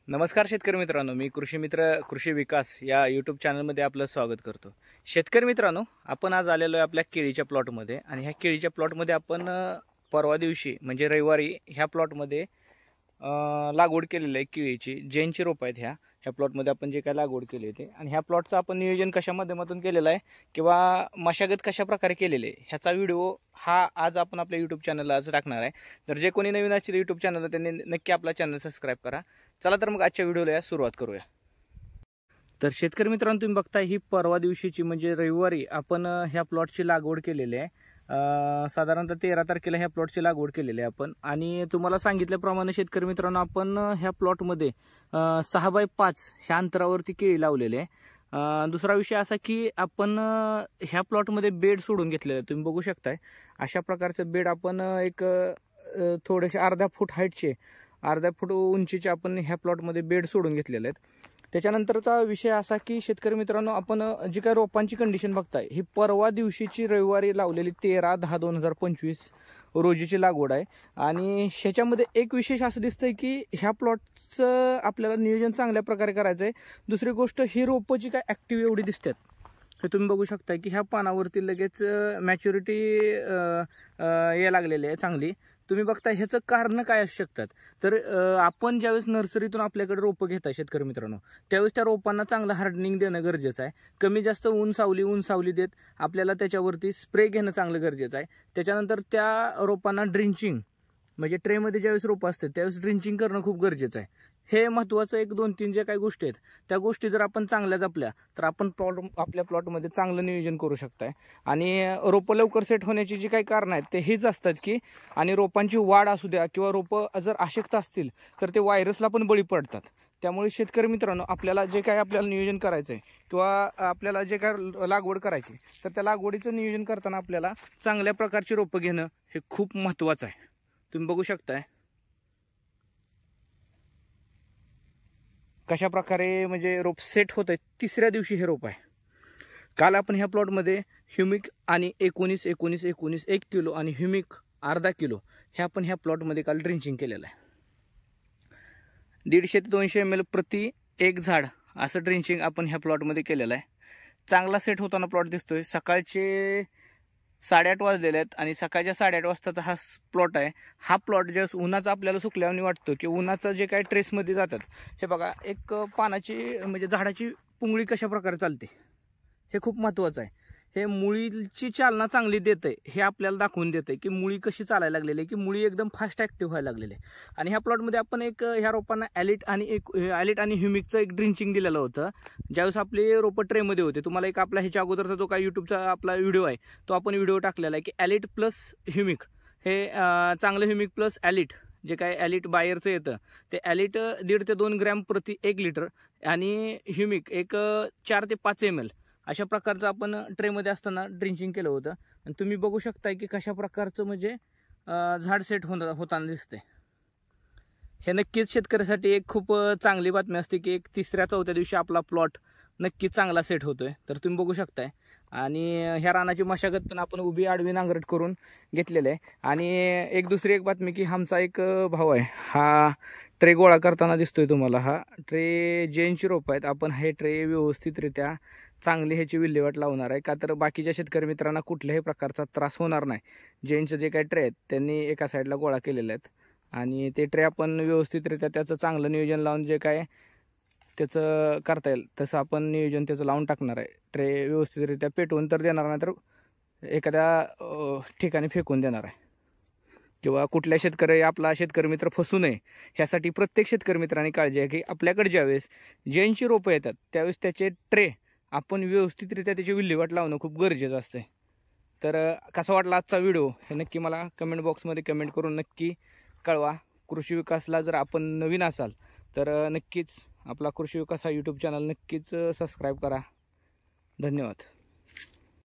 नमस्कार शेतकरी मित्रांनो, मी कृषी मित्र कृषी विकास या यूट्यूब चॅनलमध्ये आपलं स्वागत करतो। शेतकरी मित्रांनो, आपण आज आलेलो आहे आपल्या केळीच्या प्लॉटमध्ये आणि ह्या केळीच्या प्लॉटमध्ये आपण परवा दिवशी म्हणजे रविवारी ह्या प्लॉटमध्ये लागवड केलेली आहे केळीची। जैनची रोप आहेत ह्या प्लॉटमध्ये आपण जे काय लागवड केली आहे ते, आणि ह्या प्लॉटचं आपण नियोजन कशा माध्यमातून केलेलं आहे किंवा मशागत कशा प्रकारे केलेली आहे ह्याचा व्हिडिओ हा आज आपण आपल्या यूट्यूब चॅनलला आज टाकणार आहे। तर जे कोणी नवीन असतील यूट्यूब चॅनलला त्यांनी नक्की आपला चॅनल सबस्क्राइब करा। चला तर मग आजच्या व्हिडिओला सुरुवात करूया। तर शेतकरी मित्रांनो, तुम्ही बघताय ही परवा दिवशीची म्हणजे रविवारी आपण ह्या प्लॉटची लागवड केलेली आहे। साधारणतः 13 तारखेला ह्या प्लॉटची लागवड केलेली आहे आपण, आणि तुम्हाला सांगितल्याप्रमाणे शेतकरी मित्रांनो आपण ह्या प्लॉटमध्ये 6x5 ह्या अंतरावरती केळी लावलेली आहे। दुसरा विषय असा की आपण ह्या प्लॉटमध्ये बेड सोडून घेतलेले आहे। तुम्ही बघू शकताय अशा प्रकारचं बेड आपण एक थोडेसे अर्धा फूट हाईटचे अर्धा फूट उंचीचे आपण ह्या प्लॉटमध्ये बेड सोडून घेतलेले आहेत। त्याच्यानंतरचा विषय असा की शेतकरी मित्रांनो, आपण जी काही रोपांची कंडिशन बघताय ही परवा दिवशीची रविवारी लावलेली 13/10/2025 रोजीची लागवड आहे। आणि ह्याच्यामध्ये एक विशेष असं दिसतंय की ह्या प्लॉटचं आपल्याला नियोजन चांगल्या प्रकारे करायचं आहे। दुसरी गोष्ट, ही रोपं जी काय ॲक्टिव्ह एवढी दिसतात हे तुम्ही बघू शकताय की ह्या पानावरती लगेच मॅच्युरिटी यायला लागलेली आहे चांगली। तुम्ही बघताय ह्याचं कारण काय असू शकतात, तर आपण ज्यावेळेस नर्सरीतून आपल्याकडे रोपं घेताय शेतकरी मित्रांनो, त्यावेळेस त्या रोपांना चांगलं हार्डनिंग देणं गरजेचं आहे। कमी जास्त ऊन सावली देत आपल्याला त्याच्यावरती स्प्रे घेणं चांगलं गरजेचं आहे। त्याच्यानंतर त्या रोपांना ड्रिंचिंग म्हणजे ट्रेमध्ये ज्यावेळेस रोपं असतात त्यावेळेस ड्रिंचिंग करणं खूप गरजेचं आहे। हे महत्त्वाचं 1-2-3 जे काही गोष्टी आहेत त्या गोष्टी जर आपण चांगल्या जपल्या तर आपण आपल्या प्लॉटमध्ये चांगलं नियोजन करू शकताय। आणि रोपं लवकर सेट होण्याची जी काही कारणं आहेत ते हेच असतात की, आणि रोपांची वाढ असू द्या किंवा रोपं जर अशक्त असतील तर ते व्हायरसला पण बळी पडतात। त्यामुळे शेतकरी मित्रांनो, आपल्याला जे काही आपल्याला नियोजन करायचं आहे किंवा आपल्याला जे काय लागवड करायची तर त्या लागवडीचं नियोजन करताना आपल्याला चांगल्या प्रकारची रोपं घेणं हे खूप महत्त्वाचं आहे। तुम्ही बघू शकताय कशा प्रकारे म्हणजे रोप सेट होत आहे। तिसऱ्या दिवशी हे रोप आहे। काल आपण ह्या प्लॉटमध्ये ह्युमिक आणि 19-19-19 1 किलो आणि ह्युमिक अर्धा किलो हे आपण ह्या प्लॉटमध्ये काल ड्रिंचिंग केलेलं आहे। 150 ते 200 ml प्रति एक झाड असं ड्रिंचिंग आपण ह्या प्लॉटमध्ये केलेलं आहे। चांगला सेट होताना प्लॉट दिसतोय। सकाळचे 8:30 वाजलेले आहेत आणि सकाळच्या 8:30 वाजताचा हा प्लॉट आहे। हा प्लॉट ज्यावेळेस उन्हाचा आपल्याला सुकल्याने वाटतो की उन्हाचं जे काही ट्रेसमध्ये जातात, हे बघा एक पानाची म्हणजे झाडाची पुंगळी कशा प्रकारे चालते हे खूप महत्त्वाचं आहे। हे मुळीची चालना चांगली देते हे आपल्याला दाखवून देते की मुळी कशी चालायला लागलेली आहे, की मुळी एकदम फास्ट ॲक्टिव्ह व्हायला लागलेली आहे। आणि ह्या प्लॉटमध्ये आपण एक ह्या रोपांना ॲलिट आणि ह्युमिकचं एक ड्रिंचिंग दिलेलं होतं ज्यावेळेस आपले रोपं ट्रेमध्ये होते। तुम्हाला एक आपला ह्याच्या अगोदरचा जो काही यूट्यूबचा आपला व्हिडिओ आहे तो आपण व्हिडिओ टाकलेला आहे की ॲलिट प्लस ह्युमिक हे चांगलं ह्युमिक प्लस ॲलिट जे काय ॲलिट बायरचं येतं ते ॲलिट 1.5 ते 2 ग्रॅम प्रति 1 लिटर आणि ह्युमिक एक 4 ते 5 ml अशा प्रकारचं आपण ट्रेमध्ये असताना ड्रिंचिंग केलं होतं। आणि तुम्ही बघू शकताय की कशा प्रकारचं म्हणजे झाड सेट होताना दिसतंय। हे नक्कीच शेतकऱ्यासाठी एक खूप चांगली बातमी असते की एक 3-4 दिवशी आपला प्लॉट नक्कीच चांगला सेट होतोय। तर तुम्ही बघू शकताय, आणि ह्या रानाची मशागत पण आपण उभी आडवी नांगरट करून घेतलेलं आहे। आणि दुसरी एक बातमी की आमचा एक भाऊ आहे, हा ट्रे गोळा करताना दिसतोय तुम्हाला। हा ट्रे जैनची रोप आहेत। आपण हे ट्रे व्यवस्थितरित्या चांगली ह्याची विल्हेवाट लावणार आहे, का तर बाकीच्या शेतकरी मित्रांना कुठल्याही प्रकारचा त्रास होणार नाही। जैनचे जे काही ट्रे आहेत त्यांनी एका साईडला गोळा केलेले आहेत, आणि ते ट्रे आपण व्यवस्थितरित्या त्याचं चांगलं नियोजन लावून जे काय त्याचं करता येईल तसं आपण नियोजन त्याचं लावून टाकणार आहे। ट्रे व्यवस्थितरित्या पेटवून तर देणार नाही तर एखाद्या ठिकाणी फेकून देणार आहे, किंवा कुठल्या आपला शेतकरी मित्र फसू नये ह्यासाठी प्रत्येक शेतकरी मित्रांनी काळजी आहे की आपल्याकडे ज्यावेळेस जैनची रोपं येतात त्यावेळेस त्याचे ट्रे आपण व्यवस्थितरित्या त्याची विल्हेवाट लावणं खूप गरजेचं असते। तर कसा वाटला आजचा व्हिडिओ हे नक्की मला कमेंट बॉक्समध्ये कमेंट करून नक्की कळवा। कृषी विकासला जर आपण नवीन असाल तर नक्कीच आपला कृषी विकास हा यूट्यूब चॅनल नक्कीच सबस्क्राईब करा। धन्यवाद।